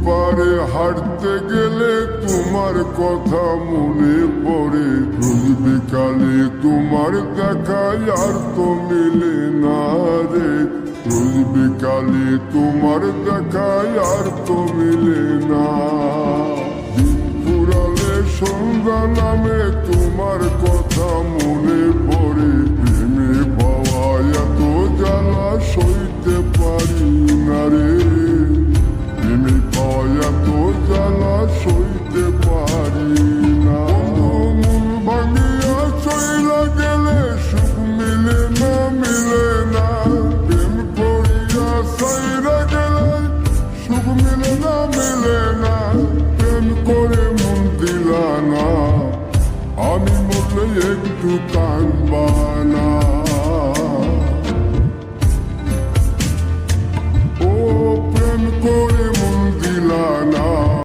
পারে হাঁটতে গেলে তোমার কথা মনে পড়ে। রোজ বিকালে তোমার দেখা আর তো মিলে না রে। রোজ বিকালে তোমার দেখা আর তো মিলে না। দিন ফুরালে সন্ধ্যা নামে তোমার কথা মনে পড়ে। প্রেমে পাওয়া এত জ্বালা সইতে পারি না রে। প্রেমে পাওয়া এত জ্বালা সইতে পারি না। মন ভাঙিয়া চইলা গেলে সুখ মিলে না, মিলে না। প্রেম করিয়া সাইরা গেলে সুখ মিলে না, মিলে না।